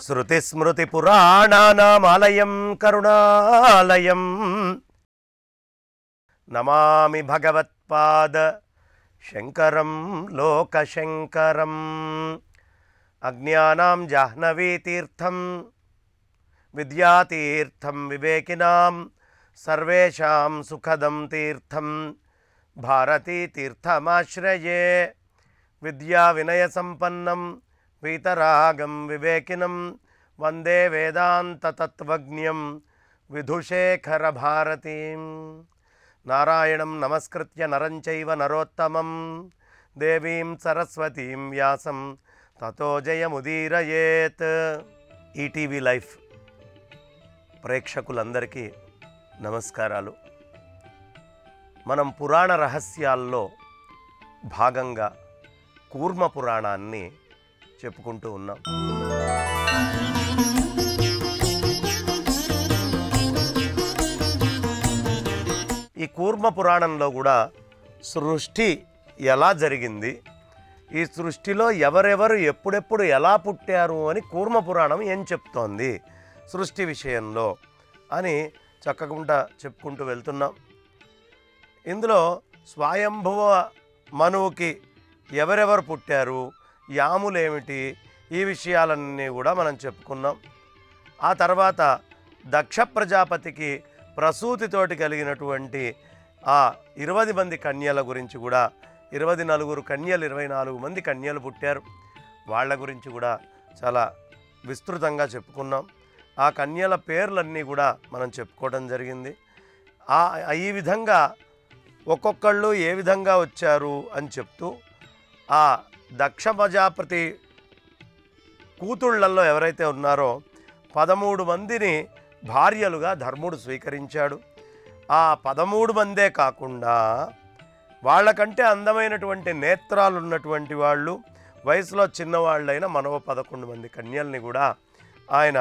శృతి స్మృతి పురాణానామాలయం కరుణాలయం నమామి భగవత్పాద శంకరం లోకశంకరం. అజ్ఞానాం జాహ్నవీతీర్థం విద్యాతీర్థం వివేకినాం సర్వేషాం సుఖదం తీర్థం భారతీతీర్థమాశ్రయే. విద్యా వినయ సంపన్నం వీతరాగం వివేకినం వందే వేదాంత తత్వజ్ఞం విధుశేఖర భారతీం. నారాయణం నమస్కృత్య నరం చైవ నరోత్తమం దేవీం సరస్వతీం వ్యాసం తతో జయముదీరయేత్. ఈటీవీ లైఫ్ ప్రేక్షకులందరికీ నమస్కారాలు. మనం పురాణ రహస్యాల్లో భాగంగా కూర్మ పురాణాన్ని చెప్పుకుంటూ ఉన్నాం. ఈ కూర్మ పురాణంలో కూడా సృష్టి ఎలా జరిగింది, ఈ సృష్టిలో ఎవరెవరు ఎప్పుడెప్పుడు ఎలా పుట్టారు అని కూర్మ పురాణం ఏం చెప్తోంది సృష్టి విషయంలో అని చక్కగా చెప్పుకుంటూ వెళ్తున్నాం. ఇందులో స్వయంభువ మనువుకి ఎవరెవరు పుట్టారు, యాములేమిటి, ఈ విషయాలన్నీ కూడా మనం చెప్పుకున్నాం. ఆ తర్వాత దక్ష ప్రజాపతికి ప్రసూతితోటి కలిగినటువంటి ఆ 20 మంది కన్యల గురించి కూడా 24 కన్యలు 24 మంది కన్యలు పుట్టారు. వాళ్ళ గురించి కూడా చాలా విస్తృతంగా చెప్పుకున్నాం. ఆ కన్యల పేర్లన్నీ కూడా మనం చెప్పుకోవడం జరిగింది. ఈ విధంగా ఒక్కొక్కళ్ళు ఏ విధంగా వచ్చారు అని చెప్తూ ఆ దక్ష ప్రజాపతి కూతుళ్లలో ఎవరైతే ఉన్నారో 13 మందిని భార్యలుగా ధర్ముడు స్వీకరించాడు. ఆ 13 మందే కాకుండా వాళ్ళకంటే అందమైనటువంటి నేత్రాలు ఉన్నటువంటి వాళ్ళు, వయసులో చిన్నవాళ్ళైన మరో 11 మంది కన్యల్ని కూడా ఆయన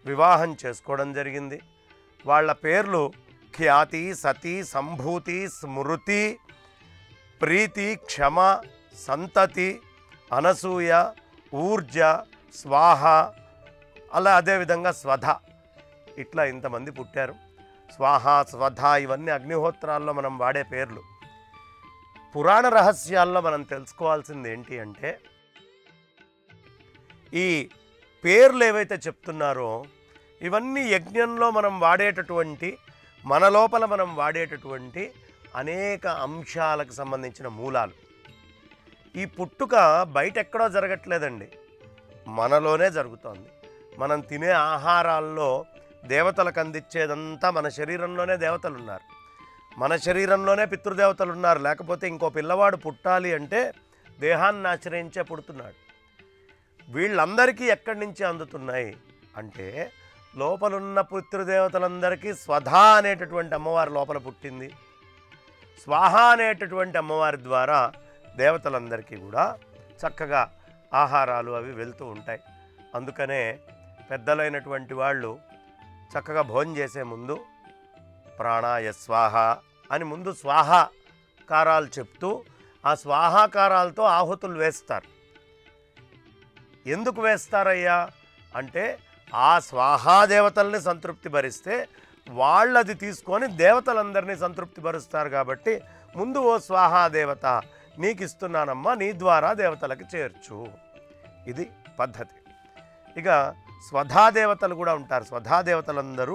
వివాహం చేసుకోవడం జరిగింది. వాళ్ళ పేర్లు ఖ్యాతి, సతి, సంభూతి, స్మృతి, ప్రీతి, క్షమ, సంతతి, అనసూయ, ఊర్జ, స్వాహ, అలా అదేవిధంగా స్వధ, ఇట్లా ఇంతమంది పుట్టారు. స్వాహ, స్వధ ఇవన్నీ అగ్నిహోత్రాల్లో మనం వాడే పేర్లు. పురాణ రహస్యాల్లో మనం తెలుసుకోవాల్సింది ఏంటి అంటే, ఈ పేర్లు ఏవైతే చెప్తున్నారో ఇవన్నీ యజ్ఞంలో మనం వాడేటటువంటి, మన లోపల మనం వాడేటటువంటి అనేక అంశాలకు సంబంధించిన మూలాలు. ఈ పుట్టుక బయట ఎక్కడో జరగట్లేదండి, మనలోనే జరుగుతోంది. మనం తినే ఆహారాల్లో దేవతలకు అందించేదంతా మన శరీరంలోనే దేవతలు ఉన్నారు, మన శరీరంలోనే పితృదేవతలు ఉన్నారు. లేకపోతే ఇంకో పిల్లవాడు పుట్టాలి అంటే దేహాన్ని ఆశ్రయించే పుడుతున్నాడు. వీళ్ళందరికీ ఎక్కడి నుంచి అందుతున్నాయి అంటే, లోపలున్న పితృదేవతలందరికీ స్వధా అనేటటువంటి అమ్మవారి లోపల పుట్టింది. స్వాహ అనేటటువంటి అమ్మవారి ద్వారా దేవతలందరికీ కూడా చక్కగా ఆహారాలు అవి వెళ్తూ ఉంటాయి. అందుకనే పెద్దలైనటువంటి వాళ్ళు చక్కగా భోజనం చేసే ముందు ప్రాణాయ స్వాహ అని ముందు స్వాహాకారాలు చెప్తూ ఆ స్వాహాకారాలతో ఆహుతులు వేస్తారు. ఎందుకు వేస్తారయ్యా అంటే, ఆ స్వాహాదేవతల్ని సంతృప్తి భరిస్తే వాళ్ళది తీసుకొని దేవతలందరినీ సంతృప్తి భరుస్తారు. కాబట్టి ముందు ఓ స్వాహాదేవత నీకు ఇస్తున్నానమ్మా, నీ ద్వారా దేవతలకు చేర్చు, ఇది పద్ధతి. ఇక స్వధాదేవతలు కూడా ఉంటారు. స్వధాదేవతలందరూ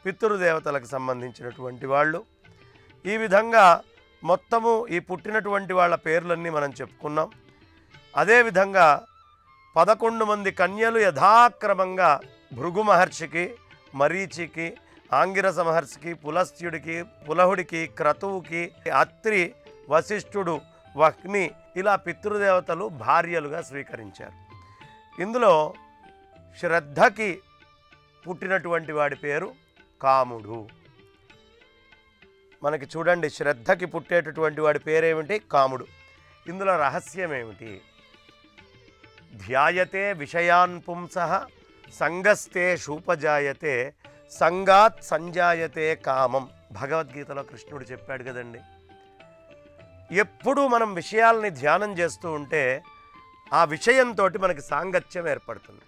పితృదేవతలకు సంబంధించినటువంటి వాళ్ళు. ఈ విధంగా మొత్తము ఈ పుట్టినటువంటి వాళ్ళ పేర్లన్నీ మనం చెప్పుకున్నాం. అదేవిధంగా 11 మంది కన్యలు యథాక్రమంగా భృగు మహర్షికి, మరీచికి, ఆంగిరస మహర్షికి, పులస్త్యుడికి, పులహుడికి, క్రతువుకి, అత్రి, వశిష్ఠుడు, వహ్ని ఇలా పితృదేవతలు భార్యలుగా స్వీకరించారు. ఇందులో శ్రద్ధకి పుట్టినటువంటి వాడి పేరు కాముడు. మనకి చూడండి, శ్రద్ధకి పుట్టేటటువంటి వాడి పేరేమిటి? కాముడు. ఇందులో రహస్యం ఏమిటి? ధ్యాయతే విషయాన్ పుంసః సంగస్తే షూపజాయతే సంగాత్ సంజాయతే కామం. భగవద్గీతలో కృష్ణుడు చెప్పాడు కదండి. ఎప్పుడూ మనం విషయాల్ని ధ్యానం చేస్తూ ఉంటే ఆ విషయంతో మనకి సాంగత్యం ఏర్పడుతుంది.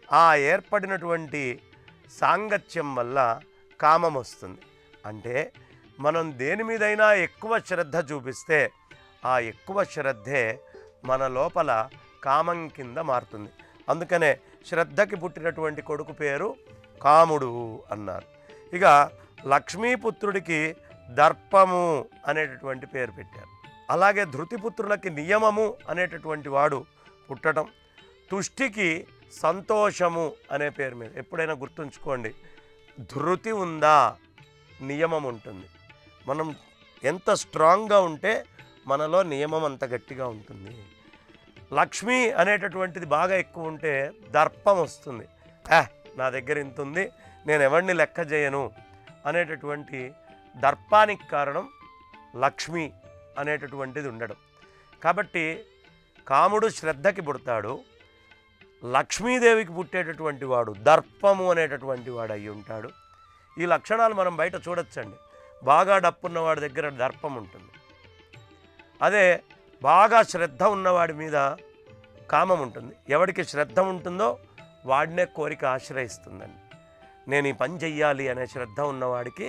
ఆ ఏర్పడినటువంటి సాంగత్యం వల్ల కామం వస్తుంది. అంటే మనం దేని మీదైనా ఎక్కువ శ్రద్ధ చూపిస్తే ఆ ఎక్కువ శ్రద్ధే మన లోపల కామం కింద మారుతుంది. అందుకనే శ్రద్ధకి పుట్టినటువంటి కొడుకు పేరు కాముడు అన్నారు. ఇక లక్ష్మీపుత్రుడికి దర్పము అనేటటువంటి పేరు పెట్టారు. అలాగే ధృతిపుత్రులకి నియమము అనేటటువంటి వాడు పుట్టడం, తుష్టికి సంతోషము అనే పేరు మీద. ఎప్పుడైనా గుర్తుంచుకోండి, ధృతి ఉందా నియమం ఉంటుంది. మనం ఎంత స్ట్రాంగ్గా ఉంటే మనలో నియమం అంత గట్టిగా ఉంటుంది. లక్ష్మి అనేటటువంటిది బాగా ఎక్కువ ఉంటే దర్పం వస్తుంది. నా దగ్గర ఇంత ఉంది, నేను ఎవరిని లెక్క చేయను అనేటటువంటి దర్పానికి కారణం లక్ష్మి అనేటటువంటిది ఉండడం. కాబట్టి కాముడు శ్రద్ధకి పుడతాడు, లక్ష్మీదేవికి పుట్టేటటువంటి వాడు దర్పము అనేటటువంటి వాడు అయి ఉంటాడు. ఈ లక్షణాలు మనం బయట చూడొచ్చండి. బాగా డప్పున్నవాడి దగ్గర దర్పం ఉంటుంది. అదే బాగా శ్రద్ధ ఉన్నవాడి మీద కామం ఉంటుంది. ఎవరికి శ్రద్ధ ఉంటుందో వాడినే కోరిక ఆశ్రయిస్తుందండి. నేను ఈ పని చెయ్యాలి అనే శ్రద్ధ ఉన్నవాడికి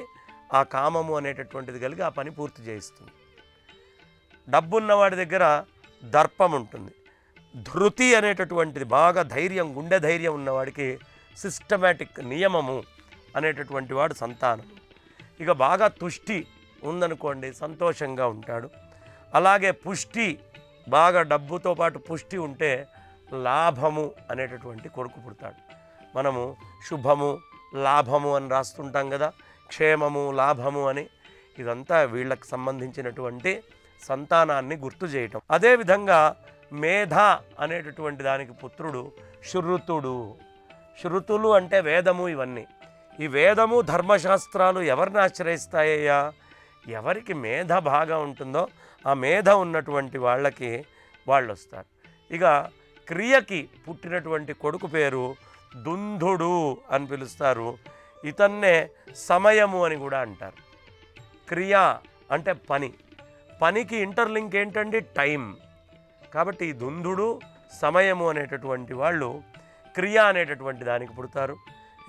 ఆ కామము అనేటటువంటిది కలిగి ఆ పని పూర్తి చేయిస్తుంది. డబ్బు ఉన్నవాడి దగ్గర దర్పం ఉంటుంది. ధృతి అనేటటువంటిది బాగా ధైర్యం, గుండె ధైర్యం ఉన్నవాడికి సిస్టమేటిక్ నియమము అనేటటువంటి వాడు సంతానం. ఇక బాగా తుష్టి ఉందనుకోండి, సంతోషంగా ఉంటాడు. అలాగే పుష్టి, బాగా డబ్బుతో పాటు పుష్టి ఉంటే లాభము అనేటటువంటి కొడుకు పుడతాడు. మనము శుభము లాభము అని రాస్తుంటాం కదా, క్షేమము లాభము అని. ఇదంతా వీళ్ళకి సంబంధించినటువంటి సంతానాన్ని గుర్తు చేయటం. అదేవిధంగా మేధ అనేటటువంటి దానికి పుత్రుడు శృతుడు. శృతులు అంటే వేదము. ఇవన్నీ ఈ వేదము ధర్మశాస్త్రాలు ఎవరిని ఆశ్రయిస్తాయ్యా? ఎవరికి మేధ బాగా ఉంటుందో ఆ మేధ ఉన్నటువంటి వాళ్ళకి వాళ్ళు వస్తారు. ఇక క్రియకి పుట్టినటువంటి కొడుకు పేరు దుందుడు అని పిలుస్తారు. ఇతన్నే సమయము అని కూడా అంటారు. క్రియ అంటే పని, పనికి ఇంటర్లింక్ ఏంటండి? టైం. కాబట్టి ఈ దుందుడు సమయము అనేటటువంటి వాళ్ళు క్రియ అనేటటువంటి దానికి పుడతారు.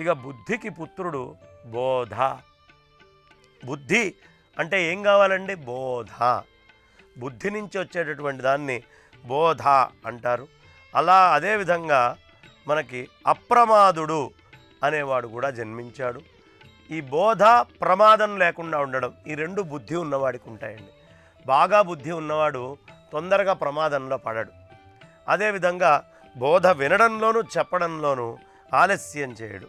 ఇక బుద్ధికి పుత్రుడు బోధ. బుద్ధి అంటే ఏం కావాలండి? బోధ. బుద్ధి నుంచి వచ్చేటటువంటి దాన్ని బోధ అంటారు. అలా అదేవిధంగా మనకి అప్రమాదుడు అనేవాడు కూడా జన్మించాడు. ఈ బోధ ప్రమాదం లేకుండా ఉండడం, ఈ రెండు బుద్ధి ఉన్నవాడికి ఉంటాయండి. బాగా బుద్ధి ఉన్నవాడు తొందరగా ప్రమాదంలో పడడు. అదేవిధంగా బోధ వినడంలోనూ చెప్పడంలోనూ ఆలస్యం చేయడు.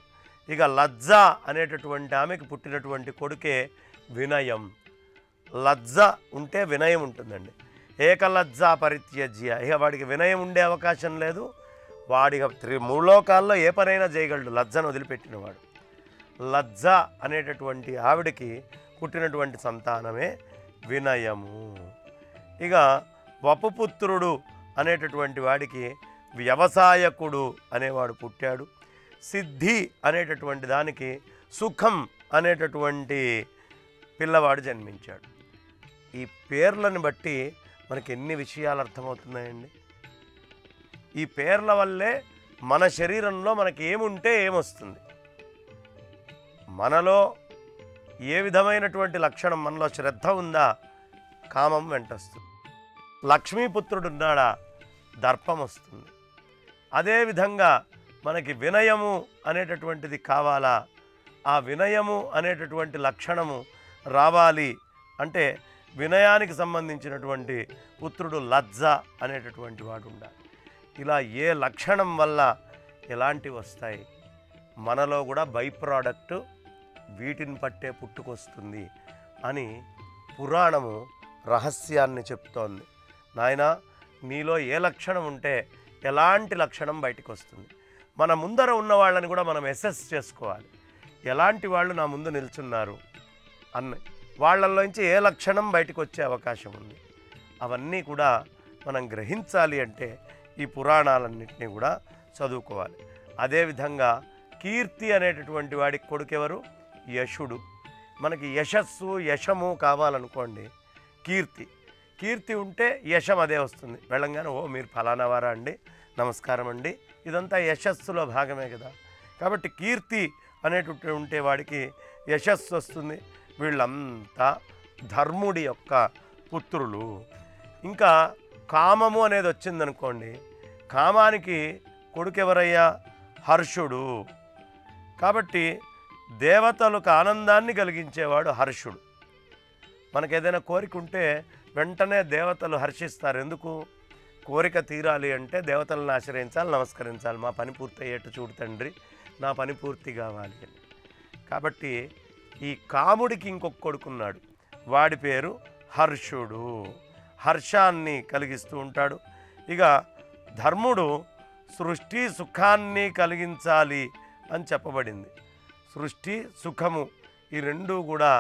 ఇక లజ్జ అనేటటువంటి ఆమెకు పుట్టినటువంటి కొడుకే వినయం. లజ్జ ఉంటే వినయం ఉంటుందండి. ఏకలజ్జ పరిత్యజ్య. ఇక వాడికి వినయం ఉండే అవకాశం లేదు. వాడిగా మూలోకాల్లో ఏ పనైనా చేయగలడు లజ్జను వదిలిపెట్టినవాడు. లజ్జ అనేటటువంటి ఆవిడికి పుట్టినటువంటి సంతానమే వినయము. ఇక వపుపుత్రుడు అనేటటువంటి వాడికి వ్యవసాయకుడు అనేవాడు పుట్టాడు. సిద్ధి అనేటటువంటి దానికి సుఖం అనేటటువంటి పిల్లవాడు జన్మించాడు. ఈ పేర్లను బట్టి మనకి ఎన్ని విషయాలు అర్థమవుతున్నాయండి. ఈ పేర్ల వల్లే మన శరీరంలో మనకి ఏముంటే ఏమొస్తుంది, మనలో ఏ విధమైనటువంటి లక్షణం, మనలో శ్రద్ధ ఉందా, కామం వెంటొస్తుంది. లక్ష్మీపుత్రుడు ఉన్నాడా, దర్పం వస్తుంది. అదేవిధంగా మనకి వినయము అనేటటువంటిది కావాలా, ఆ వినయము అనేటటువంటి లక్షణము రావాలి అంటే వినయానికి సంబంధించినటువంటి పుత్రుడు లజ్జ అనేటటువంటి వాడు ఉండాలి. ఇలా ఏ లక్షణం వల్ల ఎలాంటివి వస్తాయి, మనలో కూడా బై ప్రోడక్ట్ వీటిని పట్టే పుట్టుకొస్తుంది అని పురాణము రహస్యాన్ని చెప్తోంది. నాయనా, నీలో ఏ లక్షణం ఉంటే ఎలాంటి లక్షణం బయటకు వస్తుంది. మన ముందర ఉన్న వాళ్ళని కూడా మనం అసెస్ చేసుకోవాలి. ఎలాంటి వాళ్ళు నా ముందు నిల్చున్నారు అన్న వాళ్ళల్లోంచి ఏ లక్షణం బయటకు వచ్చే అవకాశం ఉంది, అవన్నీ కూడా మనం గ్రహించాలి. అంటే ఈ పురాణాలన్నింటినీ కూడా చదువుకోవాలి. అదేవిధంగా కీర్తి అనేటటువంటి వాడికి కొడుకు ఎవరు? యశుడు. మనకి యశస్సు యశము కావాలనుకోండి, కీర్తి ఉంటే యశం అదే వస్తుంది. వెళ్ళంగానే ఓ మీరు ఫలానా వారా అండి, నమస్కారం అండి, ఇదంతా యశస్సులో భాగమే కదా. కాబట్టి కీర్తి అనేటువంటి ఉంటే వాడికి యశస్సు వస్తుంది. వీళ్ళంతా ధర్ముడి యొక్క పుత్రులు. ఇంకా కామము అనేది వచ్చిందనుకోండి, కామానికి కొడుకెవరయ్యా? హర్షుడు. కాబట్టి దేవతలకు ఆనందాన్ని కలిగించేవాడు హర్షుడు. మనకేదైనా కోరిక ఉంటే వెంటనే దేవతలు హర్షిస్తారు. ఎందుకు? కోరిక తీరాలి అంటే దేవతలను ఆశ్రయించాలి, నమస్కరించాలి. మా పని పూర్తయ్యేట్టు చూడు తండ్రి, నా పని పూర్తి కావాలి అని. కాబట్టి ఈ కాముడికి ఇంకొక కొడుకున్నాడు, వాడి పేరు హర్షుడు. హర్షాన్ని కలిగిస్తూ ఉంటాడు. ఇక ధర్ముడు సృష్టి సుఖాన్ని కలిగించాలి అని చెప్పబడింది. సృష్టి సుఖము ఈ రెండూ కూడా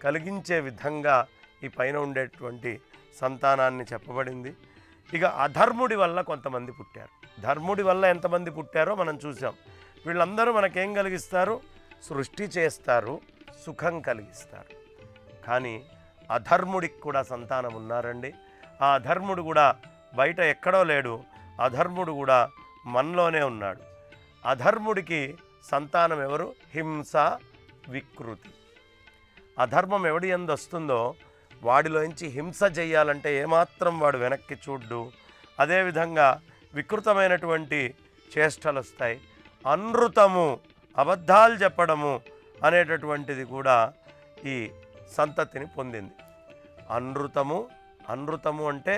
కలిగించే విధంగా ఈ పైన ఉండేటువంటి సంతానాన్ని చెప్పబడింది. ఇక అధర్ముడి వల్ల కొంతమంది పుట్టారు. ధర్ముడి వల్ల ఎంతమంది పుట్టారో మనం చూసాం. వీళ్ళందరూ మనకేం కలిగిస్తారు? సృష్టి చేస్తారు, సుఖం కలిగిస్తారు. కానీ అధర్ముడికి కూడా సంతానం ఉన్నారండి. ఆ అధర్ముడు కూడా బయట ఎక్కడో లేడు, అధర్ముడు కూడా మనలోనే ఉన్నాడు. అధర్ముడికి సంతానం ఎవరు? హింస, వికృతి. అధర్మం ఎవడి యందు వస్తుందో వాడిలోంచి హింస చేయాలంటే ఏమాత్రం వాడు వెనక్కి చూడ్డు. అదేవిధంగా వికృతమైనటువంటి చేష్టలు వస్తాయి. అనృతము, అబద్ధాలు చెప్పడము అనేటటువంటిది కూడా ఈ సంతతిని పొందింది. అనృతము అంటే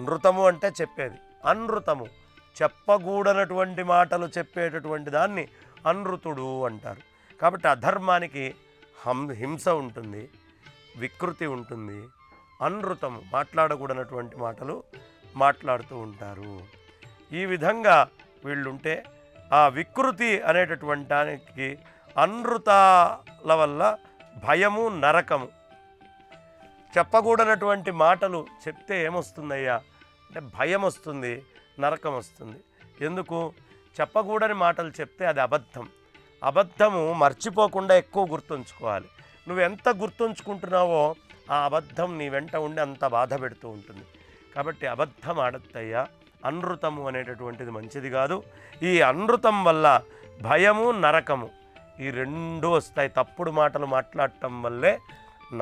నృతము అంటే చెప్పేది, అనృతము చెప్పకూడనటువంటి మాటలు చెప్పేటటువంటి దాన్ని అనృతుడు అంటారు. కాబట్టి అధర్మానికి హింస ఉంటుంది, వికృతి ఉంటుంది, అనృతము మాట్లాడకూడనటువంటి మాటలు మాట్లాడుతూ ఉంటారు. ఈ విధంగా వీళ్ళుంటే ఆ వికృతి అనేటటువంటి దానికి అనృతాల వల్ల భయము, నరకము. చెప్పకూడనటువంటి మాటలు చెప్తే ఏమొస్తుందయ్యా అంటే భయం వస్తుంది, నరకం వస్తుంది. ఎందుకు? చెప్పకూడని మాటలు చెప్తే అది అబద్ధం. అబద్ధము మర్చిపోకుండా ఎక్కువ గుర్తుంచుకోవాలి. నువ్వు ఎంత గుర్తుంచుకుంటున్నావో ఆ అబద్ధం నీ వెంట ఉండి అంత బాధ పెడుతూ ఉంటుంది. కాబట్టి అబద్ధం ఆడద్దయ్యా. అనృతము అనేటటువంటిది మంచిది కాదు. ఈ అనృతం వల్ల భయము, నరకము ఈ రెండూ వస్తాయి. తప్పుడు మాటలు మాట్లాడటం వల్లే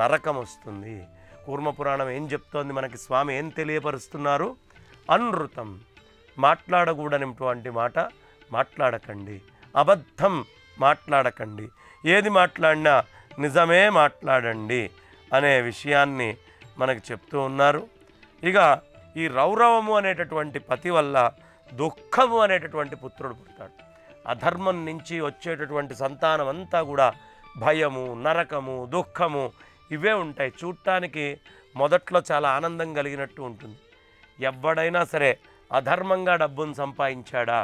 నరకం వస్తుంది. కూర్మపురాణం ఏం చెప్తోంది మనకి? స్వామి ఏం తెలియపరుస్తున్నారు? అనృతం, మాట్లాడకూడనటువంటి మాట మాట్లాడకండి, అబద్ధం మాట్లాడకండి, ఏది మాట్లాడినా నిజమే మాట్లాడండి అనే విషయాన్ని మనకు చెప్తూ ఉన్నారు. ఇక ఈ రౌరవము అనేటటువంటి పతి వల్ల దుఃఖము అనేటటువంటి పుత్రుడు పుడతాడు. అధర్మం నుంచి వచ్చేటటువంటి సంతానం అంతా కూడా భయము, నరకము, దుఃఖము ఇవే ఉంటాయి. చూడటానికి మొదట్లో చాలా ఆనందం కలిగినట్టు ఉంటుంది. ఎవడైనా సరే అధర్మంగా డబ్బును సంపాదించాడా,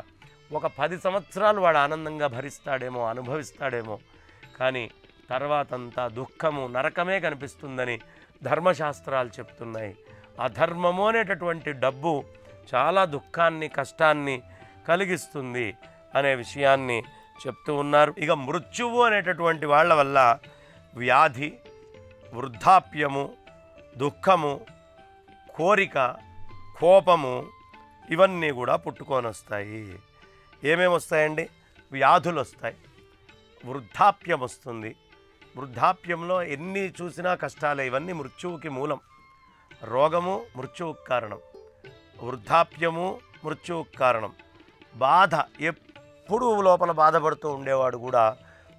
ఒక 10 సంవత్సరాలు వాడు ఆనందంగా భరిస్తాడేమో, అనుభవిస్తాడేమో. కానీ తర్వాతంతా దుఃఖము, నరకమే కనిపిస్తుందని ధర్మశాస్త్రాలు చెప్తున్నాయి. అధర్మము అనేటటువంటి డబ్బు చాలా దుఃఖాన్ని, కష్టాన్ని కలిగిస్తుంది అనే విషయాన్ని చెప్తూ ఉన్నారు. ఇక మృత్యువు అనేటటువంటి వాళ్ళ వల్ల వ్యాధి, వృద్ధాప్యము, దుఃఖము, కోరిక, కోపము ఇవన్నీ కూడా పుట్టుకొని వస్తాయి. ఏమేమి వస్తాయండి? వ్యాధులు వస్తాయి, వృద్ధాప్యం వస్తుంది. వృద్ధాప్యంలో ఎన్ని చూసినా కష్టాలే. ఇవన్నీ మృత్యువుకి మూలం. రోగము మృత్యువుకి కారణం, వృద్ధాప్యము మృత్యువుకి కారణం. బాధ, ఎప్పుడూ లోపల బాధపడుతూ ఉండేవాడు కూడా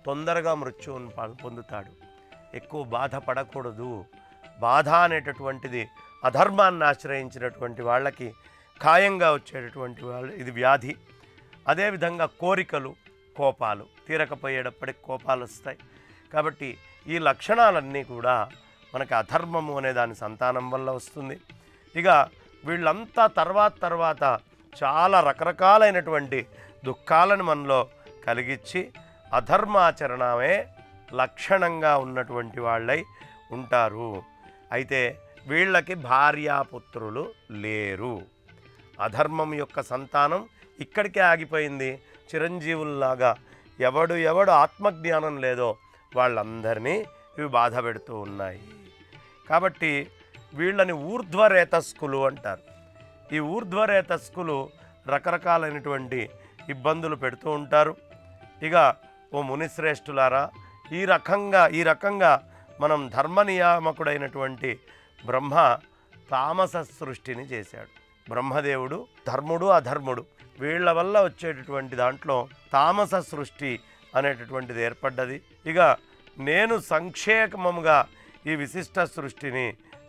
తొందరగా మృత్యువును పొందుతాడు. ఎక్కువ బాధపడకూడదు. బాధ అనేటటువంటిది అధర్మాన్ని ఆశ్రయించినటువంటి వాళ్ళకి ఖాయంగా వచ్చేటటువంటి వాళ్ళు, ఇది వ్యాధి. అదేవిధంగా కోరికలు, కోపాలు తీరకపోయేటప్పటికి కోపాలు వస్తాయి. కాబట్టి ఈ లక్షణాలన్నీ కూడా మనకి అధర్మము అనే దాని సంతానం వల్ల వస్తుంది. ఇక వీళ్ళంతా తర్వాత చాలా రకరకాలైనటువంటి దుఃఖాలను మనలో కలిగించి అధర్మాచరణమే లక్షణంగా ఉన్నటువంటి వాళ్ళై ఉంటారు. అయితే వీళ్ళకి భార్యాపుత్రులు లేరు. అధర్మం యొక్క సంతానం ఇక్కడికే ఆగిపోయింది. చిరంజీవుల్లాగా ఎవడు ఆత్మజ్ఞానం లేదో వాళ్ళందరినీ ఇవి బాధ పెడుతూ ఉన్నాయి. కాబట్టి వీళ్ళని ఊర్ధ్వరేతస్కులు అంటారు. ఈ ఊర్ధ్వరేతస్కులు రకరకాలైనటువంటి ఇబ్బందులు పెడుతూ ఉంటారు. ఇక ఓ మునిశ్రేష్ఠులారా, ఈ రకంగా మనం ధర్మనియామకుడైనటువంటి బ్రహ్మ తామస సృష్టిని చేశాడు. బ్రహ్మదేవుడు ధర్ముడు అధర్ముడు వీళ్ళ వల్ల వచ్చేటటువంటి దాంట్లో తామస సృష్టి అనేటటువంటిది ఏర్పడ్డది. ఇక నేను సంక్షేపముగా ఈ విశిష్ట సృష్టిని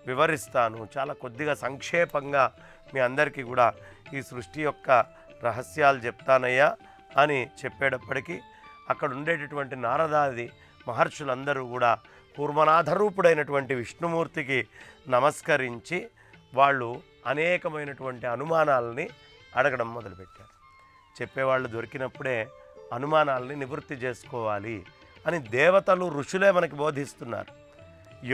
వివరిస్తాను. చాలా కొద్దిగా సంక్షేపంగా మీ అందరికీ కూడా ఈ సృష్టి యొక్క రహస్యాలు చెప్తానయ్యా అని చెప్పేటప్పటికీ అక్కడ ఉండేటటువంటి నారదాది మహర్షులందరూ కూడా కూర్మనాథరూపుడైనటువంటి విష్ణుమూర్తికి నమస్కరించి వాళ్ళు అనేకమైనటువంటి అనుమానాలని అడగడం మొదలుపెట్టారు. చెప్పేవాళ్ళు దొరికినప్పుడే అనుమానాలని నివృత్తి చేసుకోవాలి అని దేవతలు ఋషులే మనకి బోధిస్తున్నారు.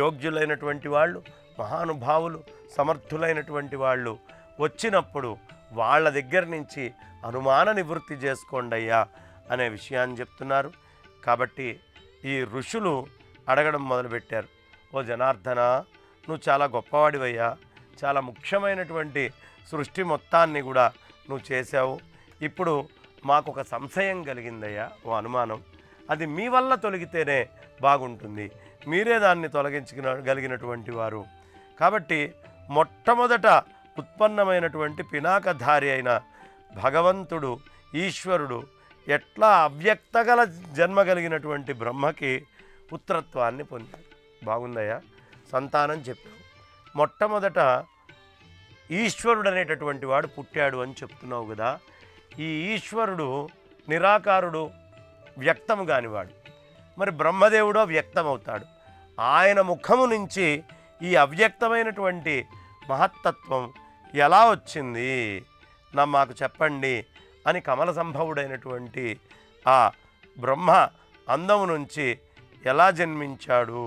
యోగ్యులైనటువంటి వాళ్ళు, మహానుభావులు, సమర్థులైనటువంటి వాళ్ళు వచ్చినప్పుడు వాళ్ళ దగ్గర నుంచి అనుమాన నివృత్తి చేసుకోండి అయ్యా అనే విషయాన్ని చెప్తున్నారు. కాబట్టి ఈ ఋషులు అడగడం మొదలుపెట్టారు. ఓ జనార్దన, నువ్వు చాలా గొప్పవాడివయ్యా, చాలా ముఖ్యమైనటువంటి సృష్టి మొత్తాన్ని కూడా నువ్వు చేశావు. ఇప్పుడు మాకు ఒక సంశయం కలిగిందయ్యా, ఓ అనుమానం. అది మీ వల్ల తొలగితేనే బాగుంటుంది. మీరే దాన్ని తొలగించగలిగినటువంటి వారు. కాబట్టి మొట్టమొదట ఉత్పన్నమైనటువంటి పినాకధారి అయిన భగవంతుడు, ఈశ్వరుడు ఎట్లా అవ్యక్తగల జన్మ కలిగినటువంటి బ్రహ్మకి పుత్రత్వాన్ని పొందాడు. బాగుందయ్యా, సంతానం చెప్పావు. మొట్టమొదట ఈశ్వరుడు అనేటటువంటి వాడు పుట్టాడు అని చెప్తున్నావు కదా. ఈ ఈశ్వరుడు నిరాకారుడు, వ్యక్తము కానివాడు. మరి బ్రహ్మదేవుడో వ్యక్తమవుతాడు. ఆయన ముఖము నుంచి ఈ అవ్యక్తమైనటువంటి మహత్తత్వం ఎలా వచ్చింది మాకు చెప్పండి అని కమల సంభవుడైనటువంటి ఆ బ్రహ్మ అందము నుంచి ఎలా జన్మించాడు,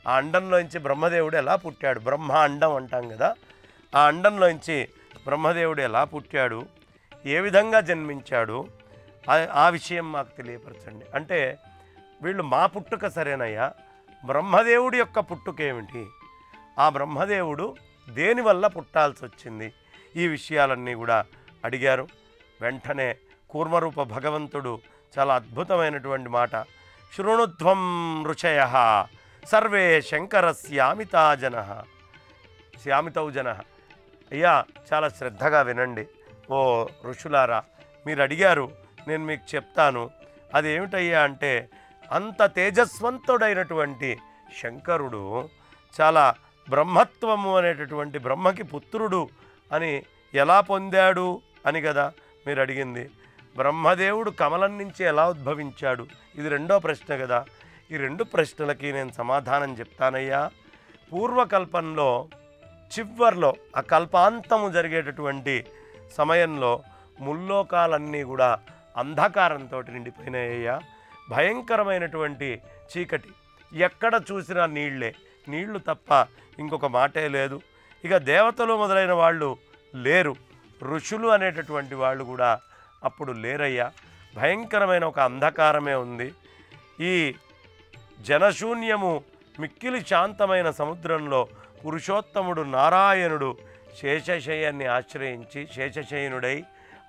ఆ అండంలోంచి బ్రహ్మదేవుడు ఎలా పుట్టాడు, బ్రహ్మ అండం అంటాం కదా, ఆ అండంలోంచి బ్రహ్మదేవుడు ఎలా పుట్టాడు, ఏ విధంగా జన్మించాడు, ఆ విషయం మాకు తెలియపరచండి. అంటే వీళ్ళు మా పుట్టుక సరేనయ్యా, బ్రహ్మదేవుడి యొక్క పుట్టుక ఏమిటి, ఆ బ్రహ్మదేవుడు దేనివల్ల పుట్టాల్సి వచ్చింది, ఈ విషయాలన్నీ కూడా అడిగారు. వెంటనే కూర్మరూప భగవంతుడు చాలా అద్భుతమైనటువంటి మాట, శృణుధ్వం ఋషయః సర్వే శ్యామితౌ జన. అయ్యా, చాలా శ్రద్ధగా వినండి ఓ ఋషులారా, మీరు అడిగారు, నేను మీకు చెప్తాను. అదేమిటయ్యా అంటే, అంత తేజస్వంతుడైనటువంటి శంకరుడు చాలా బ్రహ్మత్వము అనేటటువంటి బ్రహ్మకి పుత్రుడు అని ఎలా పొందాడు అని కదా మీరు అడిగింది. బ్రహ్మదేవుడు కమలం నుంచి ఎలా ఉద్భవించాడు, ఇది రెండో ప్రశ్న కదా. ఈ రెండు ప్రశ్నలకి నేను సమాధానం చెప్తానయ్యా. పూర్వకల్పంలో చివర్లో ఆ కల్పాంతము జరిగేటటువంటి సమయంలో ముల్లోకాలన్నీ కూడా అంధకారంతో నిండిపోయినాయ్యా. భయంకరమైనటువంటి చీకటి, ఎక్కడ చూసినా నీళ్లు తప్ప ఇంకొక మాటే లేదు. ఇక దేవతలు మొదలైన వాళ్ళు లేరు, ఋషులు అనేటటువంటి వాళ్ళు కూడా అప్పుడు లేరయ్యా. భయంకరమైన ఒక అంధకారమే ఉంది. ఈ జనశూన్యము మిక్కిలి శాంతమైన సముద్రంలో పురుషోత్తముడు నారాయణుడు శేషశయనుడై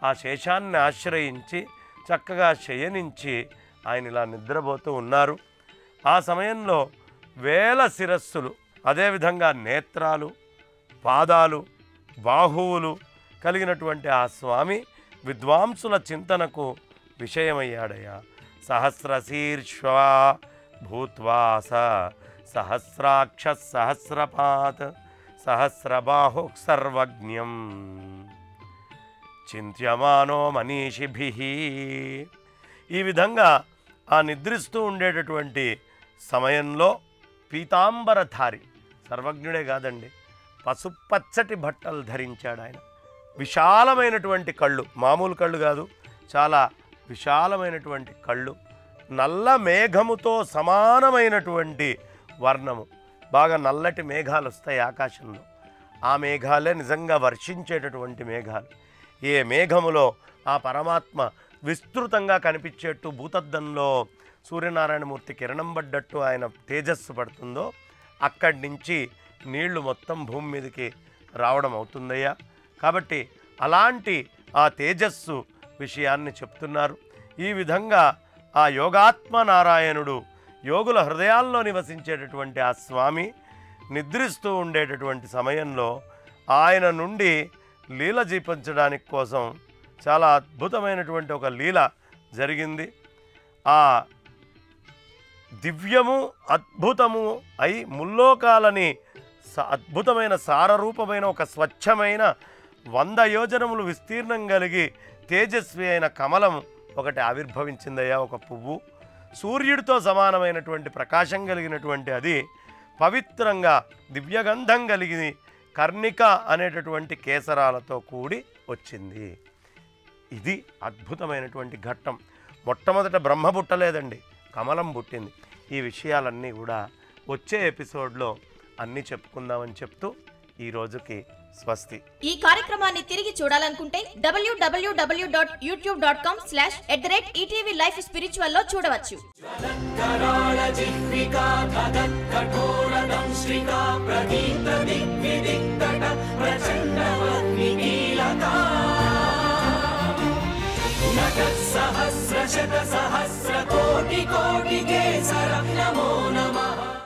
ఆ శేషాన్ని ఆశ్రయించి చక్కగా శయనించి ఆయన ఇలా నిద్రపోతూ ఉన్నారు. ఆ సమయంలో వేల శిరస్సులు, అదేవిధంగా నేత్రాలు, పాదాలు, బాహువులు కలిగినటువంటి ఆ స్వామి విద్వాంసుల చింతనకు విషయమయ్యాడయ్యా. సహస్రశీర్ష్వా భూత్వాస సహస్రాక్ష సహస్రపాత్ సహస్రబాహు సర్వజ్ఞం చింత్యమానో మనీషిభిః. ఈ విధంగా ఆ నిద్రిస్తూ ఉండేటటువంటి సమయంలో పీతాంబరధారి, సర్వజ్ఞుడే కాదండి, పసుపచ్చటి బట్టలు ధరించాడు ఆయన. విశాలమైనటువంటి కళ్ళు, మామూలు కళ్ళు కాదు, చాలా విశాలమైనటువంటి కళ్ళు, నల్ల మేఘముతో సమానమైనటువంటి వర్ణము. బాగా నల్లటి మేఘాలు వస్తాయి ఆకాశంలో, ఆ మేఘాలే నిజంగా వర్షించేటటువంటి మేఘాలు. ఏ మేఘములో ఆ పరమాత్మ విస్తృతంగా కనిపించేట్టు భూతద్దంలో సూర్యనారాయణమూర్తి కిరణం పడ్డట్టు ఆయన తేజస్సు పడుతుందో అక్కడి నుంచి నీళ్లు మొత్తం భూమి మీదకి రావడం అవుతుందయ్యా. కాబట్టి అలాంటి ఆ తేజస్సు విషయాన్ని చెప్తున్నారు. ఈ విధంగా ఆ యోగాత్మ నారాయణుడు యోగుల హృదయాల్లో నివసించేటటువంటి ఆ స్వామి నిద్రిస్తూ ఉండేటటువంటి సమయంలో ఆయన నుండి లీల జీపించడానికి కోసం చాలా అద్భుతమైనటువంటి ఒక లీల జరిగింది. ఆ దివ్యము అద్భుతము అయి ముల్లోకాలని అద్భుతమైన సారరూపమైన ఒక స్వచ్ఛమైన 100 యోజనములు విస్తీర్ణం కలిగి తేజస్వి అయిన కమలం ఒకటి ఆవిర్భవించిందయ్యా. ఒక పువ్వు సూర్యుడితో సమానమైనటువంటి ప్రకాశం కలిగినటువంటి అది పవిత్రంగా దివ్యగంధం కలిగి కర్ణిక అనేటటువంటి కేసరాలతో కూడి వచ్చింది. ఇది అద్భుతమైనటువంటి ఘట్టం. మొట్టమొదట బ్రహ్మ పుట్టలేదండి, కమలం పుట్టింది. ఈ విషయాలన్నీ కూడా వచ్చే ఎపిసోడ్లో అన్నీ చెప్పుకుందామని చెప్తూ ఈ రోజుకి స్వస్తి. ఈ కార్యక్రమాన్ని తిరిగి చూడాలనుకుంటే www.youtube.com/@ETV Life Spiritual లో చూడవచ్చు. సహస్ర శత సహస్ర కోటి కోటి కేసరం నమో నమః.